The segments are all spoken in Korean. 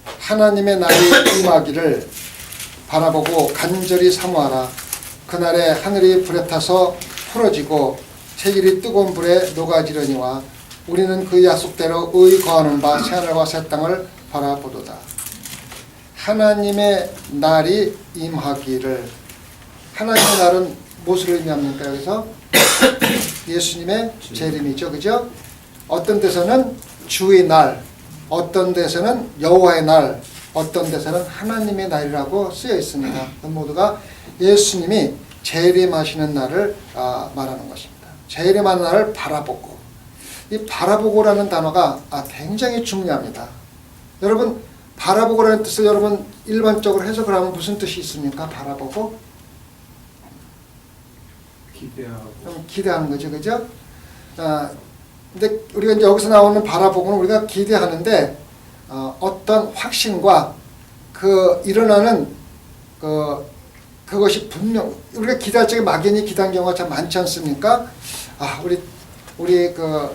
하나님의 날이 임하기를 바라보고 간절히 사모하라. 그날에 하늘이 불에 타서 풀어지고 세일이 뜨거운 불에 녹아지려니와 우리는 그 약속대로 의 거하는 바 새하늘과 새 땅을 바라보도다. 하나님의 날이 임하기를. 하나님의 날은 무엇을 의미합니까? 여기서 예수님의 재림이죠, 그죠? 어떤 데서는 주의 날, 어떤 데서는 여호와의 날, 어떤 데서는 하나님의 날이라고 쓰여 있습니다. 그 모두가 예수님이 재림하시는 날을 말하는 것입니다. 재림하는 날을 바라보고, 이 바라보고라는 단어가 굉장히 중요합니다. 여러분, 바라보고라는 뜻을 여러분 일반적으로 해석을 하면 무슨 뜻이 있습니까? 바라보고 기대하는 거죠, 그죠? 근데 우리가 이제 여기서 나오는 바라보고는 우리가 기대하는데 어떤 확신과 그 일어나는 그것이 분명, 우리가 기대할 적에 막연히 기대한 경우가 참 많지 않습니까? 우리 그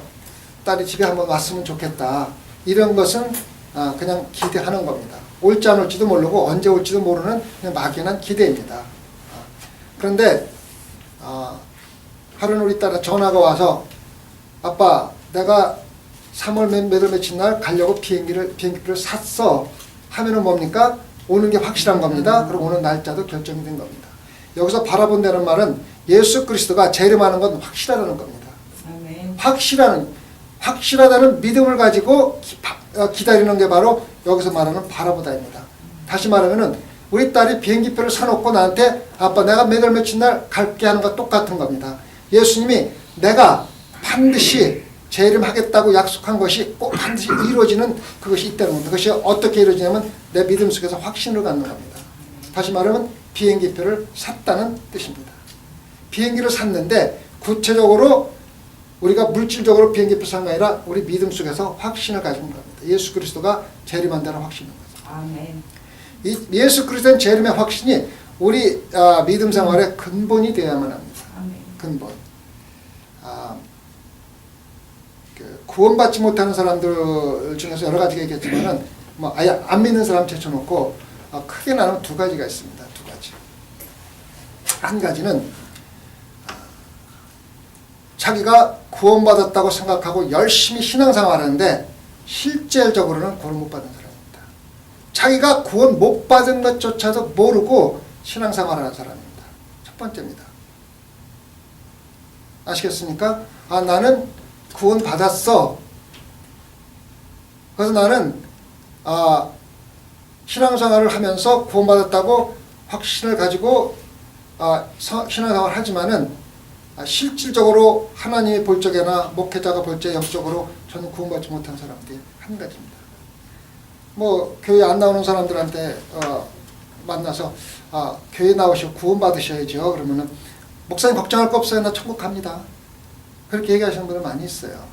딸이 집에 한번 왔으면 좋겠다. 이런 것은 그냥 기대하는 겁니다. 올지 안 올지도 모르고 언제 올지도 모르는 그냥 막연한 기대입니다. 그런데 하루는 우리 딸이 전화가 와서 아빠, 내가 3월 몇 월 며칠 날 가려고 비행기표를 샀어 하면은 뭡니까? 오는 게 확실한 겁니다. 그리고 오는 날짜도 결정이 된 겁니다. 여기서 바라본다는 말은 예수 그리스도가 재림하는 건 확실하다는 겁니다. 확실하다는 믿음을 가지고 기다리는 게 바로 여기서 말하는 바라보다입니다. 다시 말하면은 우리 딸이 비행기표를 사놓고 나한테 아빠 내가 몇 월 며칠 날 갈게 하는 것과 똑같은 겁니다. 예수님이 내가 반드시 재림하겠다고 약속한 것이 꼭 반드시 이루어지는 그것이 있다는 겁니다. 그것이 어떻게 이루어지냐면 내 믿음 속에서 확신을 갖는 겁니다. 다시 말하면 비행기표를 샀다는 뜻입니다. 비행기를 샀는데 구체적으로 우리가 물질적으로 비행기표 산 게 아니라 우리 믿음 속에서 확신을 가진 겁니다. 예수 그리스도가 재림한다는 확신인 거죠. 아멘. 이 예수 그리스도의 재림의 확신이 우리 믿음 생활의 근본이 되어야만 합니다. 아멘. 근본. 구원받지 못하는 사람들 중에서 여러 가지가 있겠지만은 뭐 아예 안 믿는 사람 제쳐놓고 크게 나누면 두 가지가 있습니다. 두 가지. 한 가지는 자기가 구원받았다고 생각하고 열심히 신앙생활하는데 실질적으로는 구원 못 받은 사람입니다. 자기가 구원 못 받은 것조차도 모르고 신앙생활하는 사람입니다. 첫 번째입니다. 아시겠습니까? 나는 구원 받았어. 그래서 나는 신앙생활을 하면서 구원받았다고 확신을 가지고 신앙생활을 하지만은 실질적으로 하나님이 볼 적에나 목회자가 볼 적에 영적으로 저는 구원받지 못한 사람들이 한 가지입니다. 뭐 교회 안 나오는 사람들한테 만나서 교회 나오시고 구원받으셔야죠. 그러면은 목사님 걱정할 거 없어요. 나 천국 갑니다. 그렇게 얘기하시는 분들 많이 있어요.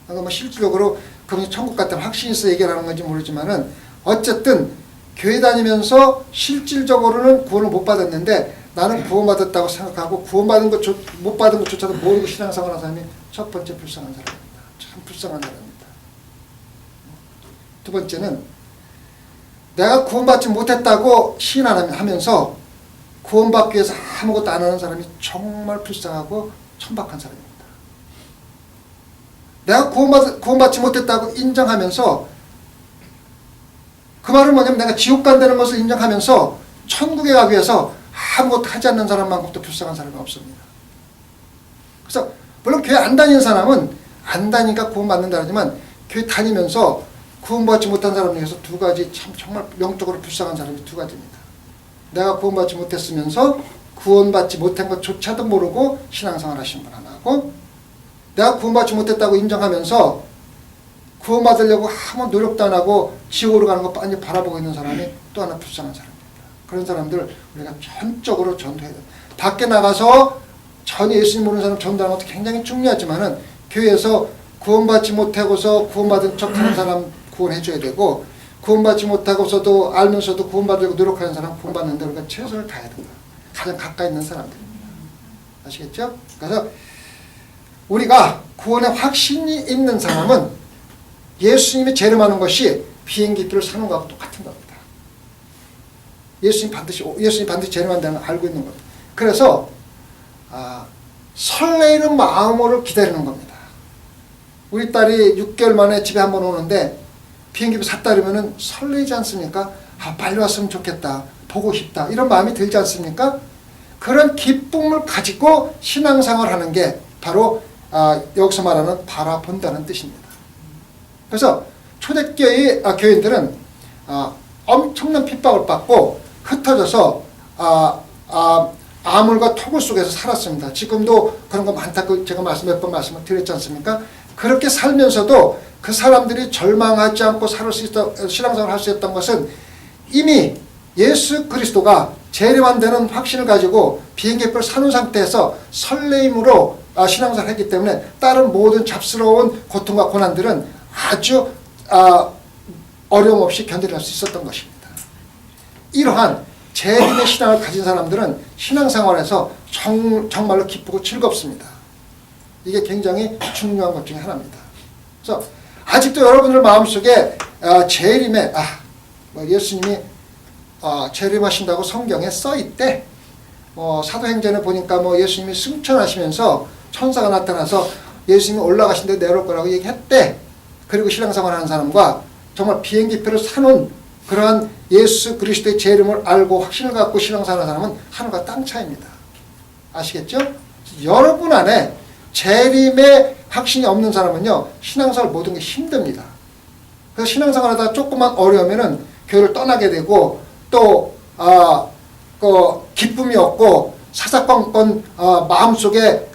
그러니까 뭐 실질적으로 그분이 천국 같다는 확신이 있어 얘기하는 건지 모르지만은 어쨌든 교회 다니면서 실질적으로는 구원을 못 받았는데 나는 구원받았다고 생각하고 구원받은 것 못 받은 것조차도 모르고 신앙생활하는 사람이 첫 번째 불쌍한 사람입니다. 참 불쌍한 사람입니다. 두 번째는 내가 구원받지 못했다고 시인하면서 구원받기 위해서 아무것도 안 하는 사람이 정말 불쌍하고 천박한 사람입니다. 내가 구원받지 못했다고 인정하면서 그 말은 뭐냐면 내가 지옥 간다는 것을 인정하면서 천국에 가기 위해서 아무것도 하지 않는 사람만큼 또 불쌍한 사람이 없습니다. 그래서 물론 교회 안 다니는 사람은 안 다니니까 구원받는다 하지만 교회 다니면서 구원받지 못한 사람 중에서 두 가지 참 정말 영적으로 불쌍한 사람이 두 가지입니다. 내가 구원받지 못했으면서 구원받지 못한 것조차도 모르고 신앙생활 하시는 분 하나고 내가 구원받지 못했다고 인정하면서 구원받으려고 아무 노력도 안 하고 지옥으로 가는 거 빤히 바라보고 있는 사람이 또 하나 불쌍한 사람입니다. 그런 사람들 우리가 전적으로 전도해야 돼요. 밖에 나가서 전혀 예수님 모르는 사람 전도하는 것도 굉장히 중요하지만은 교회에서 구원받지 못하고서 구원받은 척하는 사람 구원해줘야 되고 구원받지 못하고서도 알면서도 구원받으려고 노력하는 사람 구원받는데 우리가 최선을 다해야 된다. 가장 가까이 있는 사람들입니다. 아시겠죠? 그래서 우리가 구원의 확신이 있는 사람은 예수님이 재림하는 것이 비행기표를 사는 거하고 똑같은 겁니다. 예수님 반드시 재림한다는 걸 알고 있는 겁니다. 그래서 설레이는 마음으로 기다리는 겁니다. 우리 딸이 6개월 만에 집에 한번 오는데 비행기표 샀다 그러면은 설레지 않습니까? 빨리 왔으면 좋겠다. 보고 싶다. 이런 마음이 들지 않습니까? 그런 기쁨을 가지고 신앙생활을 하는 게 바로 여기서 말하는 바라본다는 뜻입니다. 그래서 초대교회 교인들은 엄청난 핍박을 받고 흩어져서 아물과 토굴 속에서 살았습니다. 지금도 그런 거 많다고 제가 몇 번 말씀을 드렸지 않습니까? 그렇게 살면서도 그 사람들이 절망하지 않고 신앙생활을 할 수 있었던 것은 이미 예수 그리스도가 재림한다는 확신을 가지고 비행기표를 사는 상태에서 설레임으로 신앙생활을 했기 때문에 다른 모든 잡스러운 고통과 고난들은 아주 어려움 없이 견딜 수 있었던 것입니다. 이러한 재림의 신앙을 가진 사람들은 신앙생활에서 정말로 기쁘고 즐겁습니다. 이게 굉장히 중요한 것 중에 하나입니다. 그래서 아직도 여러분들 마음속에 재림에 예수님이 재림하신다고 성경에 써있대. 사도행전에 보니까 예수님이 승천하시면서 천사가 나타나서 예수님이 올라가신 데 내려올 거라고 얘기했대. 그리고 신앙생활 하는 사람과 정말 비행기표를 사놓은 그러한 예수 그리스도의 재림을 알고 확신을 갖고 신앙생활 하는 사람은 하늘과 땅 차이입니다. 아시겠죠? 여러분 안에 재림의 확신이 없는 사람은요, 신앙생활 모든 게 힘듭니다. 그래서 신앙생활 하다가 조금만 어려우면은 교회를 떠나게 되고, 또, 기쁨이 없고, 사사건건, 마음속에,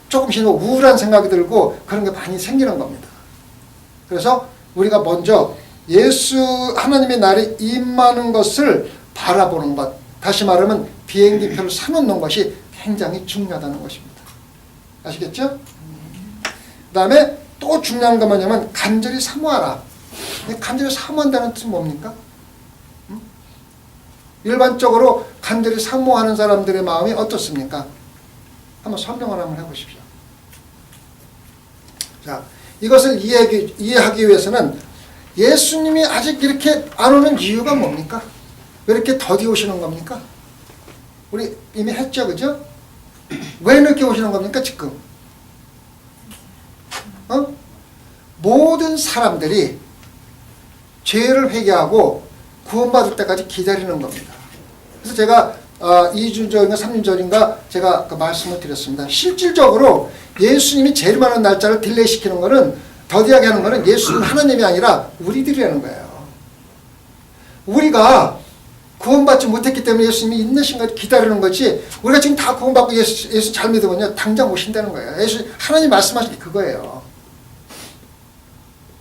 조금씩 우울한 생각이 들고, 그런 게 많이 생기는 겁니다. 그래서 우리가 먼저 하나님의 날이 임하는 것을 바라보는 것, 다시 말하면 비행기표를 사놓는 것이 굉장히 중요하다는 것입니다. 아시겠죠? 그 다음에 또 중요한 건 뭐냐면 간절히 사모하라. 간절히 사모한다는 뜻은 뭡니까? 일반적으로 간절히 사모하는 사람들의 마음이 어떻습니까? 한번 설명을 한번 해보십시오. 자, 이것을 이해하기 위해서는 예수님이 아직 이렇게 안 오는 이유가 뭡니까? 왜 이렇게 더디 오시는 겁니까? 우리 이미 했죠, 그죠? 왜 이렇게 오시는 겁니까, 지금? 모든 사람들이 죄를 회개하고 구원받을 때까지 기다리는 겁니다. 그래서 제가 2주 전인가 3주 전인가 제가 그 말씀을 드렸습니다. 실질적으로 예수님이 재림하는 날짜를 딜레이시키는 것은, 더디하게 하는 것은 예수님 하나님이 아니라 우리들이라는 거예요. 우리가 구원받지 못했기 때문에 예수님이 인내심까지 기다리는 거지, 우리가 지금 다 구원받고 예수 잘 믿으면요 당장 오신다는 거예요. 하나님 말씀하신 게 그거예요.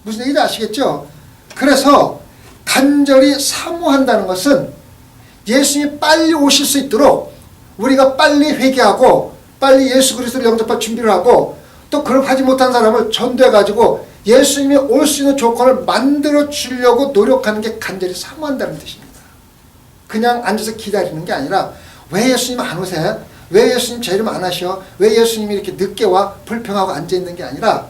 무슨 얘기인지 아시겠죠? 그래서 간절히 사모한다는 것은 예수님이 빨리 오실 수 있도록 우리가 빨리 회개하고 빨리 예수 그리스도를 영접할 준비를 하고, 또 그렇게 하지 못한 사람을 전도해가지고 예수님이 올 수 있는 조건을 만들어 주려고 노력하는 게 간절히 사모한다는 뜻입니다. 그냥 앉아서 기다리는 게 아니라, 왜 예수님 안 오세요? 왜 예수님 재림 안 하셔? 왜 예수님이 이렇게 늦게 와? 불평하고 앉아있는 게 아니라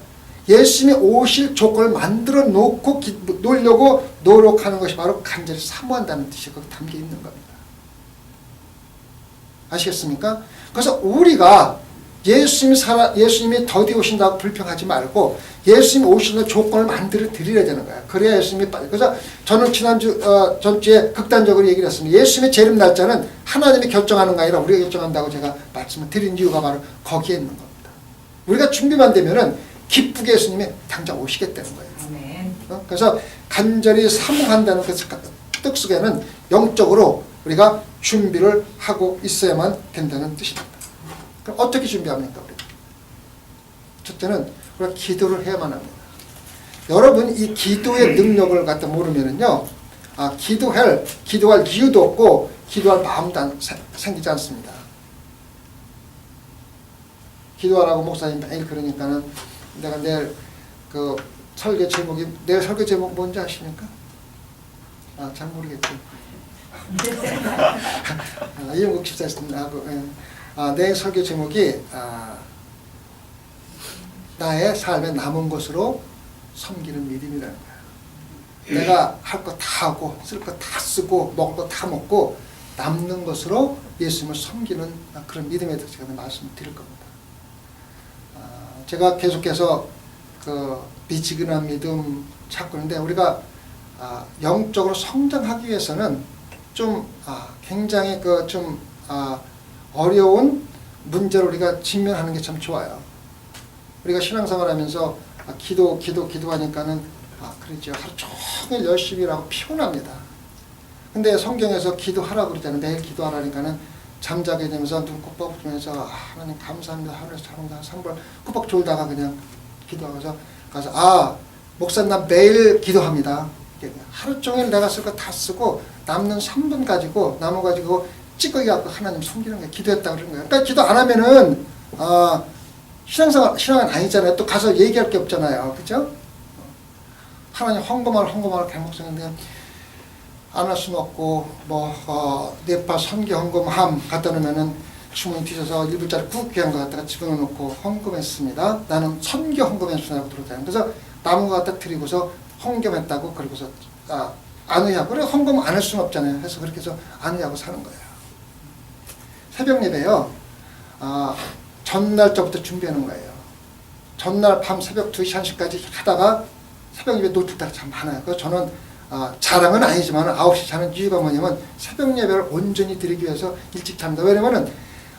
예수님이 오실 조건을 만들어 놓고 놓으려고 노력하는 것이 바로 간절히 사모한다는 뜻이 거기 담겨 있는 겁니다. 아시겠습니까? 그래서 우리가 예수님이 더디 오신다고 불평하지 말고 예수님이 오시는 조건을 만들어 드려야 되는 거예요. 그래야 예수님이 빨리. 그래서 저는 전주에 극단적으로 얘기를 했습니다. 예수님의 재림 날짜는 하나님이 결정하는 거 아니라 우리가 결정한다고 제가 말씀을 드린 이유가 바로 거기에 있는 겁니다. 우리가 준비만 되면은 기쁘게 예수님이 당장 오시겠다는 거예요. 아멘. 그래서 간절히 사모한다는 그 뜻 속에는 영적으로 우리가 준비를 하고 있어야만 된다는 뜻입니다. 그럼 어떻게 준비합니까? 우리가? 첫째는 우리가 기도를 해야만 합니다. 여러분 이 기도의 능력을 갖다 모르면은요, 기도할 이유도 없고 기도할 마음도 생기지 않습니다. 기도하라고 목사님 매일 그러니까는 내가 내일 그 내일 설교 제목 뭔지 아십니까? 잘 모르겠죠. 이용국 집사님하고 내 설교 제목이 나의 삶의 남은 것으로 섬기는 믿음이라는 거예요. 내가 할 거 다 하고 쓸 거 다 쓰고 먹을 거 다 먹고 남는 것으로 예수님을 섬기는 그런 믿음에 대해서 제가 말씀을 드릴 겁니다. 제가 계속해서 그 미지근한 믿음 찾고 있는데 우리가 영적으로 성장하기 위해서는 좀 굉장히 그 좀 어려운 문제를 우리가 직면하는 게 참 좋아요. 우리가 신앙생활하면서 기도하니까는 그러죠. 하루 종일 열심히 일하고 피곤합니다. 근데 성경에서 기도하라고 그러잖아요. 매일 기도하라니까는 잠자게 되면서 눈 꾹 뜨면서 하나님 감사합니다. 하루에서 잘한다. 3번 꾹 졸다가 그냥 기도하면서 가서 목사님 나 매일 기도합니다. 하루 종일 내가 쓸 거 다 쓰고 남는 3분 가지고 나무 가지고 찌꺼기 갖고 하나님 숨기는 거예요. 기도했다 그러는 거예요. 그러니까 기도 안 하면은 신앙은 아니잖아요. 또 가서 얘기할 게 없잖아요. 그죠? 하나님 헌금하라 개목성인데 안 할 수는 없고 네파 선교 헌금함 갖다 놓으면은 주머니 뒤져서 1불짜리 국 귀한 거 갖다가 집어넣고 헌금했습니다. 나는 선교 헌금했으라고 들었잖아요. 그래서 나무 갖다 드리고서 헌금했다고 그러고서 안 의하고 그래 헌금 안 할 수는 없잖아요. 그래서 그렇게 해서 안 의하고 사는 거예요. 새벽 예배요. 전날부터 준비하는 거예요. 전날 밤 새벽 2시, 1시까지 하다가 새벽 예배 놓칠 때가 참 많아요. 그래서 저는 자랑은 아니지만 9시 자는 이유가 뭐냐면 새벽 예배를 온전히 드리기 위해서 일찍 잡니다. 왜냐면은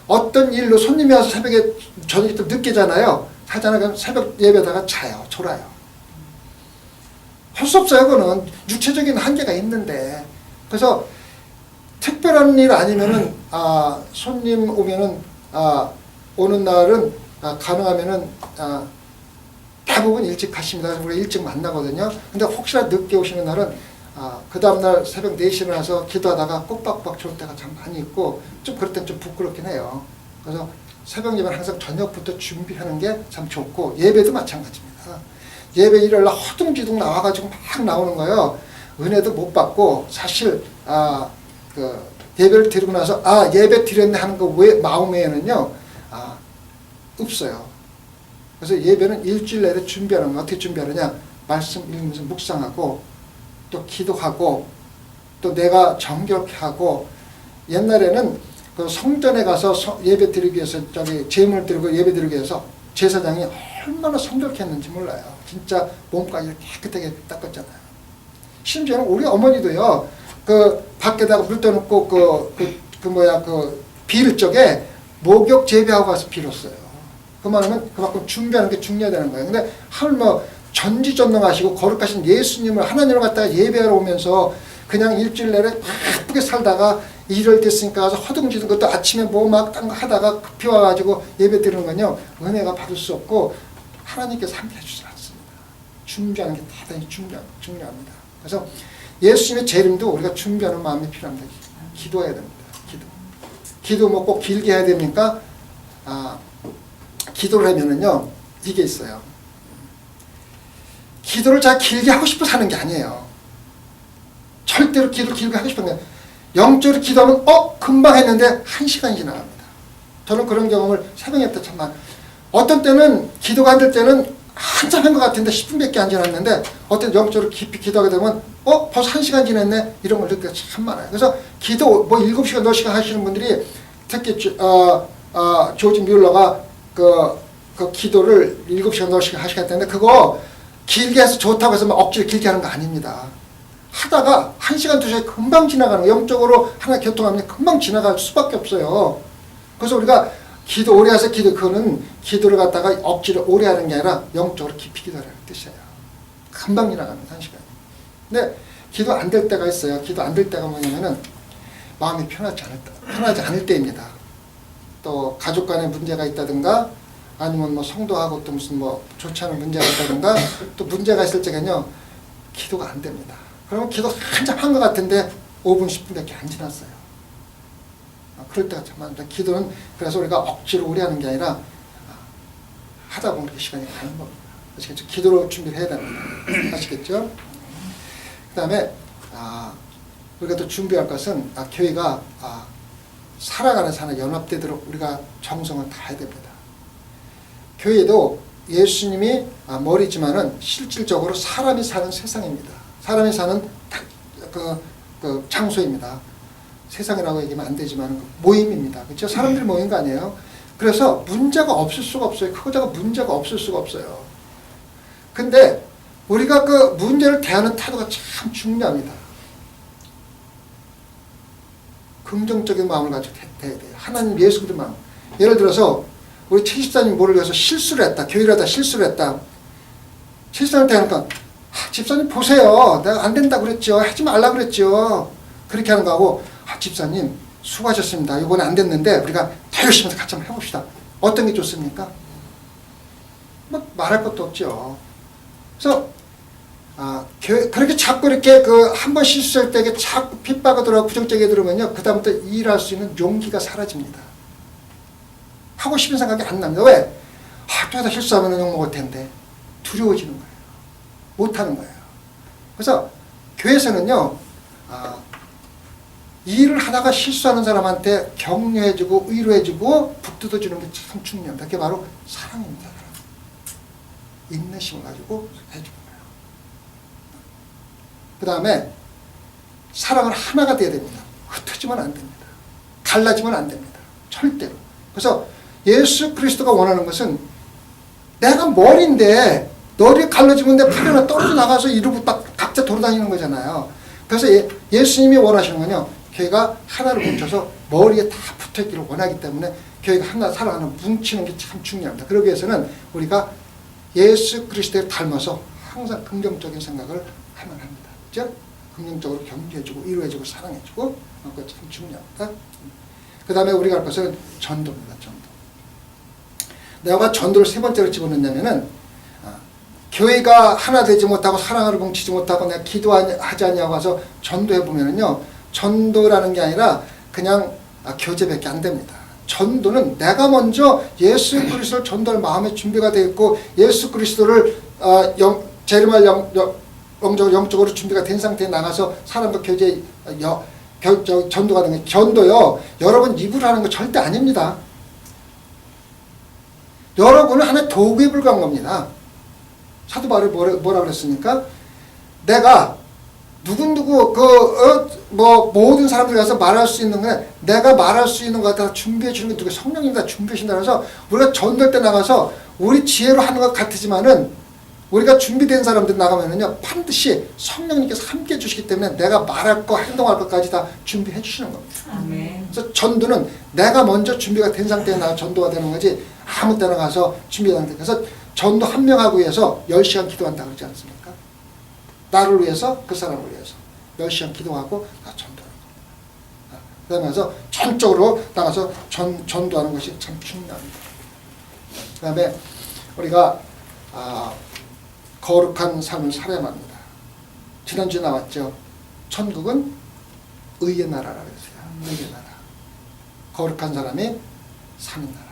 어떤 일로 손님이 와서 새벽에 저녁에 또 늦게 자나요? 하잖아요. 그럼 새벽 예배다가 자요. 졸아요. 할 수 없어요. 그거는 육체적인 한계가 있는데. 그래서 특별한 일 아니면은 손님 오면은 오는 날은 가능하면은 대부분 일찍 가십니다. 우리가 일찍 만나거든요. 근데 혹시나 늦게 오시는 날은 그 다음날 새벽 4시에 일어나서 기도하다가 꼬박꼬박 졸 때가 참 많이 있고 좀 그럴 땐 좀 부끄럽긴 해요. 그래서 새벽 예배는 항상 저녁부터 준비하는 게 참 좋고 예배도 마찬가지입니다. 예배 일요일 날 허둥지둥 나와가지고 막 나오는 거예요. 은혜도 못 받고 사실 그 예배를 드리고 나서 예배 드렸네 하는 거 왜 마음에는요 없어요. 그래서 예배는 일주일 내내 준비하는 거 어떻게 준비하느냐? 말씀 읽으면서 묵상하고 또 기도하고 또 내가 정결케 하고 옛날에는 그 성전에 가서 예배 드리기 위해서 제물 드리고 예배 드리기 위해서 제사장이 얼마나 성결케 했는지 몰라요. 진짜 몸까지 깨끗하게 닦았잖아요. 심지어는 우리 어머니도요. 그 밖에다가 물 떠놓고 그 빌 쪽에 목욕 재배하고 가서 빌었어요. 그 말하면 그만큼 준비하는 게 중요하다는 거예요. 근데 전지전능하시고 거룩하신 예수님을 하나님을 갖다가 예배하러 오면서 그냥 일주일 내내 바쁘게 살다가 일요일 됐으니까 가서 허둥지둥 것도 아침에 막 하다가 급히 와가지고 예배 드리는 건요. 은혜가 받을 수 없고 하나님께서 함께 해주지 않습니다. 준비하는 게 대단히 중요합니다. 그래서 예수님의 재림도 우리가 준비하는 마음이 필요합니다. 기도해야 됩니다. 기도 뭐 꼭 길게 해야 됩니까? 기도를 하면은요, 이게 있어요. 기도를 잘 길게 하고 싶어서 하는 게 아니에요. 절대로 기도를 길게 하고 싶은 게 아니에요. 영적으로 기도하면 금방 했는데 1시간이 지나갑니다. 저는 그런 경험을 새벽에 때 참 많아요. 어떤 때는 기도가 안 될 때는 한참 한 것 같은데 10분밖에 안 지났는데 어떤 영적으로 깊이 기도하게 되면 벌써 1시간 지났네 이런 걸 느끼기가 참 많아요. 그래서 기도 7시간 8시간 하시는 분들이 특히 조지 뮬러가 그 기도를 7시간 8시간 하시겠다는데 그거 길게 해서 좋다고 해서 막 억지로 길게 하는 거 아닙니다. 하다가 1시간 2시간 금방 지나가는 거예요. 영적으로 하나 교통하면 금방 지나갈 수밖에 없어요. 그래서 우리가 기도 오래 해서 그거는 기도를 갖다가 억지로 오래 하는 게 아니라 영적으로 깊이 기도하라는 뜻이에요. 금방 지나갑니다. 1시간. 근데 기도 안 될 때가 있어요. 기도 안 될 때가 뭐냐면은 마음이 편하지 않을 때입니다. 또 가족 간에 문제가 있다든가 아니면 뭐 성도하고 또 무슨 좋지 않은 문제가 있다든가 또 문제가 있을 적에는요 기도가 안 됩니다. 그러면 기도 한참 한 것 같은데 5분 10분밖에 안 지났어요. 그럴 때가 참 많은데 기도는 그래서 우리가 억지로 오래 하는 게 아니라 하다 보면 그 시간이 가는 겁니다. 아시겠죠? 기도로 준비를 해야 됩니다. 아시겠죠? 그 다음에 우리가 또 준비할 것은 교회가 살아가는 삶에 연합되도록 우리가 정성을 다해야 됩니다. 교회도 예수님이 머리지만은 실질적으로 사람이 사는 세상입니다. 사람이 사는 그 장소입니다. 세상이라고 얘기하면 안 되지만 모임입니다. 그렇죠? 사람들이 모인 거 아니에요. 그래서 문제가 없을 수가 없어요. 크고 작은 문제가 없을 수가 없어요. 근데 우리가 그 문제를 대하는 태도가 참 중요합니다. 긍정적인 마음을 가지고 대해야 돼요. 하나님 예수 그리스도 마음. 예를 들어서 우리 최 집사님 뭐를 위해서 실수를 했다. 교회를 하다 실수를 했다. 최 집사님 대하니까 집사님 보세요. 내가 안 된다고 그랬죠. 하지 말라고 그랬죠. 그렇게 하는 거하고 집사님 수고하셨습니다. 이번에 안 됐는데 우리가 더 열심히 같이 한번 해봅시다. 어떤 게 좋습니까? 뭐 말할 것도 없죠. 그래서 그렇게 자꾸 이렇게 한 번 실수할 때 자꾸 핍박하더라고 부정적이게 들으면요. 그 다음부터 일할 수 있는 용기가 사라집니다. 하고 싶은 생각이 안 납니다. 왜? 또 하다 실수하면 욕먹을 텐데. 두려워지는 거예요. 못하는 거예요. 그래서 교회에서는요. 일을 하다가 실수하는 사람한테 격려해주고 위로해주고 북돋아주는 게 참 중요합니다. 그게 바로 사랑입니다. 인내심을 가지고 해주는 거예요. 그 다음에 사랑은 하나가 돼야 됩니다. 흩어지면 안 됩니다. 갈라지면 안 됩니다. 절대로. 그래서 예수 그리스도가 원하는 것은 내가 머리인데 너를 갈라지면 내 팔이 하나 떨어져 나가서 이러고 딱 각자 돌아다니는 거잖아요. 그래서 예수님이 원하시는 건요. 교회가 하나를 뭉쳐서 머리에 다 붙어있기를 원하기 때문에 교회가 하나 사랑 하나 뭉치는 게 참 중요합니다. 그러기 위해서는 우리가 예수 그리스도를 닮아서 항상 긍정적인 생각을 하면 합니다. 그렇죠? 긍정적으로 격려해주고 위로해주고 사랑해주고 그거 참 중요합니다. 그 다음에 우리가 할 것은 전도입니다. 전도. 내가 전도를 세 번째로 집어넣냐면은 교회가 하나 되지 못하고 사랑을 뭉치지 못하고 내가 기도하지 않냐고 해서 전도해보면은요. 전도라는 게 아니라 그냥 교제밖에 안 됩니다. 전도는 내가 먼저 예수 그리스도를 전도할 마음의 준비가 되어 있고 예수 그리스도를 재림할 영적으로 준비가 된 상태에 나가서 사람과 교제 전도가 되는 거예요. 전도요. 여러분 입으로 하는 거 절대 아닙니다. 여러분은 하나의 도구에 불과한 겁니다. 사도 바울이 뭐라 그랬습니까? 내가 누구누구 모든 사람들이 가서 말할 수 있는 게 내가 말할 수 있는 것 다 준비해 주는 게 누구 성령님이 다 준비해 주신다 그래서 우리가 전도할 때 나가서 우리 지혜로 하는 것 같지만은 우리가 준비된 사람들 나가면은요 반드시 성령님께서 함께 해 주시기 때문에 내가 말할 거 행동할 것까지 다 준비해 주시는 겁니다. 아멘. 그래서 전도는 내가 먼저 준비가 된 상태에 나가 전도가 되는 거지 아무 때나 가서 준비가 안 돼. 그래서 전도 한 명하고 위해서 10시간 기도한다 그러지 않습니까? 나를 위해서 그 사람을 위해서 10시간 기도하고 나 전도하는 겁니다. 그러면서 전적으로 나가서 전도하는 것이 참 중요합니다. 그 다음에 우리가 거룩한 삶을 살아야만 합니다. 지난주에 나왔죠. 천국은 의의 나라라고 했어요. 의의 나라. 거룩한 사람이 사는 나라.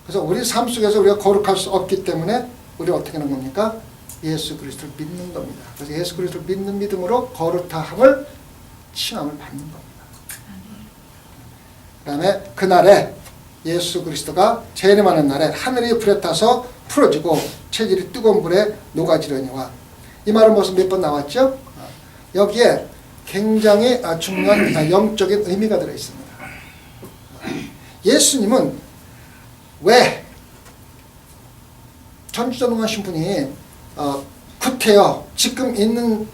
그래서 우리 삶 속에서 우리가 거룩할 수 없기 때문에 우리가 어떻게 하는 겁니까? 예수 그리스도를 믿는 겁니다. 그래서 예수 그리스도를 믿는 믿음으로 거룩함을 칭함을 받는 겁니다. 그 다음에 그날에 예수 그리스도가 재림하는 날에 하늘이 불에 타서 풀어지고 체질이 뜨거운 불에 녹아지려니와 이 말은 무슨 몇 번 나왔죠? 여기에 굉장히 중요한 영적인 의미가 들어있습니다. 예수님은 왜 전지전능하신 분이 구태여 지금 있는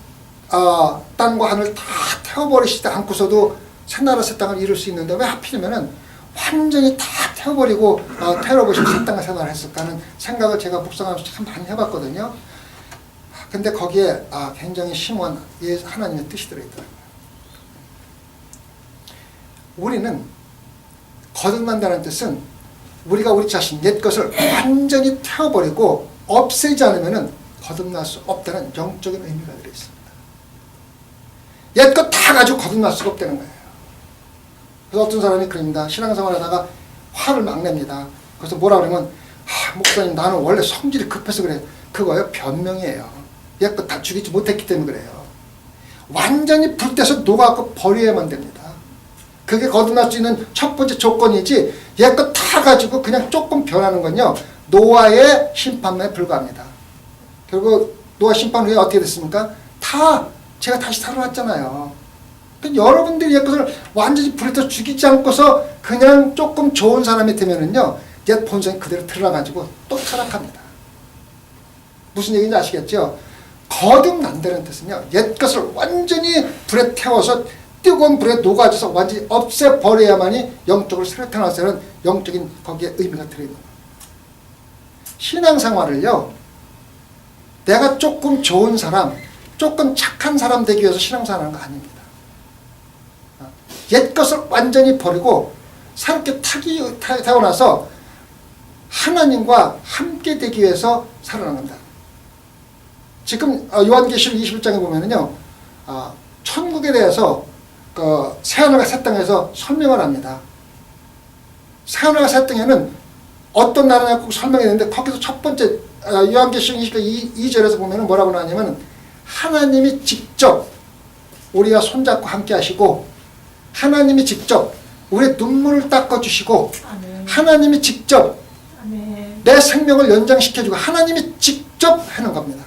땅과 하늘 다 태워버리시지 않고서도 새나라 새 땅을 이룰 수 있는데 왜 하필이면은 완전히 다 태워버리고 태워버리시고 새 땅을 새나라 했을까 하는 생각을 제가 묵상하면서 참 많이 해봤거든요. 근데 거기에 굉장히 심오한 하나님의 뜻이 들어있더라고요. 우리는 거듭난다는 뜻은 우리가 우리 자신 옛 것을 완전히 태워버리고 없애지 않으면 거듭날 수 없다는 영적인 의미가 들어있습니다. 옛 것 다 가지고 거듭날 수가 없다는 거예요. 그래서 어떤 사람이 그럽니다. 신앙생활하다가 화를 막 냅니다. 그래서 뭐라 그러면 목사님 나는 원래 성질이 급해서 그래요. 그거요 변명이에요. 옛 것 다 죽이지 못했기 때문에 그래요. 완전히 불때서 녹아갖고 버려야만 됩니다. 그게 거듭날 수 있는 첫 번째 조건이지 옛 것 다 가지고 그냥 조금 변하는 건요 노아의 심판에 불과합니다. 결국 노아 심판 후에 어떻게 됐습니까? 다 제가 다시 살아났잖아요. 그러니까 여러분들이 옛것을 완전히 불에 타 죽이지 않고서 그냥 조금 좋은 사람이 되면은요, 옛 본성이 그대로 드러나가지고 또 타락합니다. 무슨 얘기인지 아시겠죠? 거듭난다는 뜻은요, 옛것을 완전히 불에 태워서 뜨거운 불에 녹아져서 완전히 없애버려야만이 영적으로 새로 태어나서는 영적인 거기에 의미가 들어있는 거예요. 신앙생활을요, 내가 조금 좋은 사람, 조금 착한 사람 되기 위해서 신앙생활하는 거 아닙니다. 옛것을 완전히 버리고 새롭게 태어나서 하나님과 함께 되기 위해서 살아나는 겁니다. 지금 요한계시록 21장에 보면은요, 천국에 대해서 그 새하늘과 새 땅에서 설명을 합니다. 새하늘과 새 땅에는 어떤 나라냐 꼭 설명했는데, 거기서 첫 번째 요한계시록 22절에서 보면은 뭐라고 나왔냐면, 하나님이 직접 우리가 손잡고 함께 하시고, 하나님이 직접 우리의 눈물을 닦아주시고, 하나님이 직접 내 생명을 연장시켜주고, 하나님이 직접 하는 겁니다.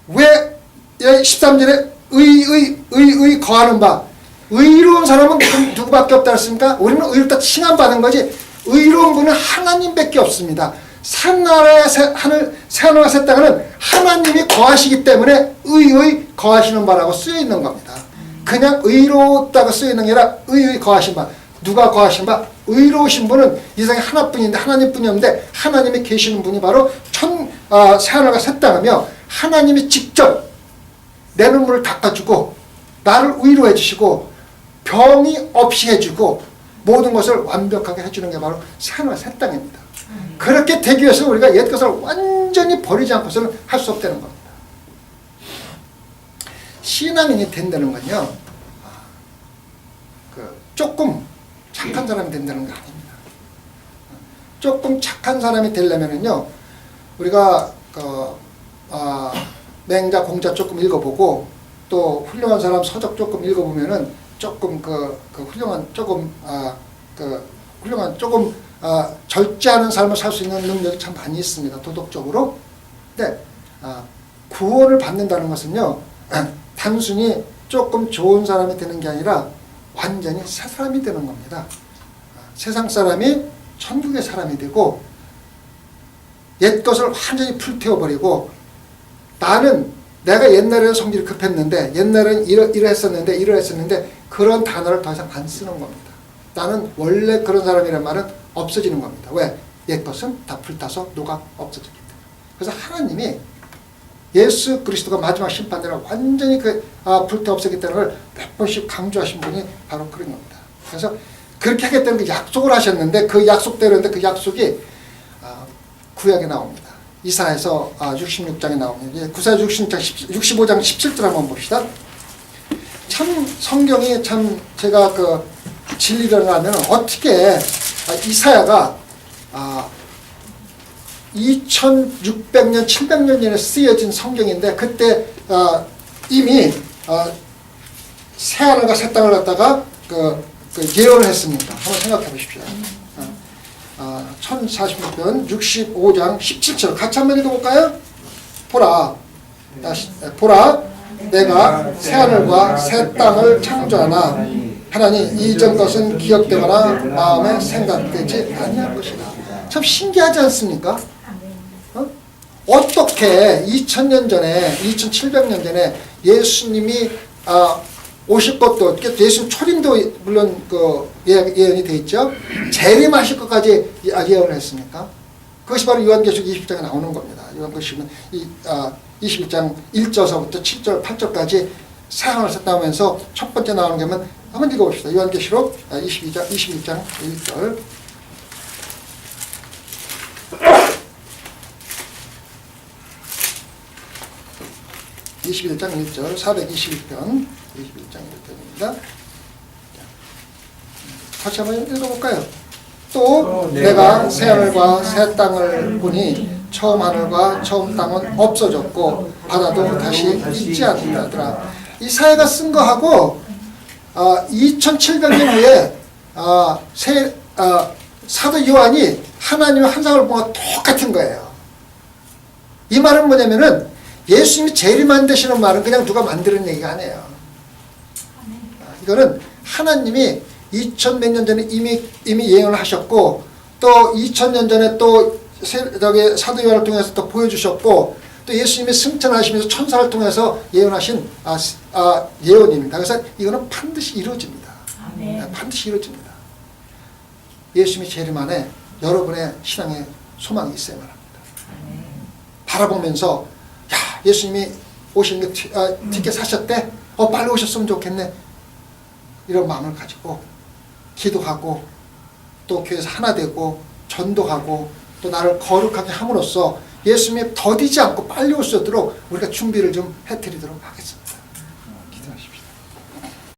왜 13절에 의의 거하는 바, 의로운 사람은 누구밖에 없다 했습니까? 우리는 의롭다 칭함받은 거지, 의로운 분은 하나님밖에 없습니다. 새하늘과 새 땅은 하나님이 거하시기 때문에 의의 거하시는 바라고 쓰여 있는 겁니다. 그냥 의롭다고 쓰여 있는 게 아니라 의의 거하신 바. 누가 거하신 바? 의로우신 분은 이 세상에 하나뿐인데, 하나님뿐이 없는데, 하나님이 계시는 분이 바로 새하늘과 새 땅이며, 하나님이 직접 내 눈물을 닦아주고 나를 위로해 주시고 병이 없이 해주고 모든 것을 완벽하게 해주는 게 바로 새하늘과 새 땅입니다. 그렇게 되기 위해서 우리가 옛것을 완전히 버리지 않고서는 할 수 없다는 겁니다. 신앙인이 된다는 건요, 조금 착한 사람이 된다는 거 아닙니다. 조금 착한 사람이 되려면은요, 우리가 맹자 공자 조금 읽어보고, 또 훌륭한 사람 서적 조금 읽어보면은 조금 훌륭한 절제하는 삶을 살 수 있는 능력이 참 많이 있습니다. 도덕적으로. 근데 구원을 받는다는 것은요, 단순히 조금 좋은 사람이 되는 게 아니라 완전히 새 사람이 되는 겁니다. 세상 사람이 천국의 사람이 되고, 옛것을 완전히 불태워버리고, 나는 내가 옛날에는 성질이 급했는데, 옛날에는 이러했었는데 그런 단어를 더 이상 안 쓰는 겁니다. 나는 원래 그런 사람이란 말은 없어지는 겁니다. 왜? 옛것은 다 불타서 녹아 없어지기 때문에. 그래서 하나님이 예수 그리스도가 마지막 심판대로 완전히 불태 없애겠다는 걸 몇 번씩 강조하신 분이 바로 그런 겁니다. 그래서 그렇게 하겠다는 그 약속을 하셨는데, 그 약속대로인데 그 약속이 구약에 나옵니다. 이사야서 66장에 나옵니다. 구사 65장 17절 한번 봅시다. 참 성경이 참 제가 진리를 하면 어떻게 이사야가 2600년 700년 전에 쓰여진 성경인데, 그때 이미 새하늘과 새 땅을 갖다가 예언을 했습니다. 한번 생각해 보십시오. 1046편 65장 17절 같이 한번 읽어볼까요? 보라 내가 새하늘과 새 땅을 창조하나 하나니 이전 것은 기억되거나 마음에 생각되지 아니할 것이다. 참 신기하지 않습니까? 어떻게 2000년 전에 2700년 전에 예수님이 오실 것도, 예수님 초림도 물론 예언이 되어 있죠. 재림하실 것까지 예언을 했습니까? 그것이 바로 요한계시록 20장에 나오는 겁니다. 요한계시록은 21장 1절서부터 7절, 8절까지 새하늘 새 땅하면서 첫 번째 나오는 게 면 한번 읽어봅시다. 요한계시록 21장 1절. (21장 1절) 421편 21장 1절입니다. 같이 한번 읽어볼까요? 또 내가 새하늘과 새 땅을 보니 처음 하늘과 처음 땅은 없어졌고 바다도 다시 있지 않는다더라. 이사야가 쓴 거하고 2700년 후에 사도 요한이 하나님의 환상을 본 거 똑같은 거예요. 이 말은 뭐냐면은 예수님이 재림한다시는 말은 그냥 누가 만드는 얘기가 아니에요. 이거는 하나님이 2000몇 년 전에 이미 예언을 하셨고, 또 2000년 전에 또 사도 요한을 통해서 또 보여주셨고, 또 예수님이 승천하시면서 천사를 통해서 예언하신 예언입니다. 그래서 이거는 반드시 이루어집니다. 반드시 이루어집니다. 예수님이 재림 안에 여러분의 신앙의 소망이 있어야만 합니다. 바라보면서 야, 예수님이 오시는 게 티켓 사셨대? 빨리 오셨으면 좋겠네. 이런 마음을 가지고 기도하고, 또 교회에서 하나 되고 전도하고, 또 나를 거룩하게 함으로써 예수님이 더디지 않고 빨리 올 수 있도록 우리가 준비를 좀 해드리도록 하겠습니다.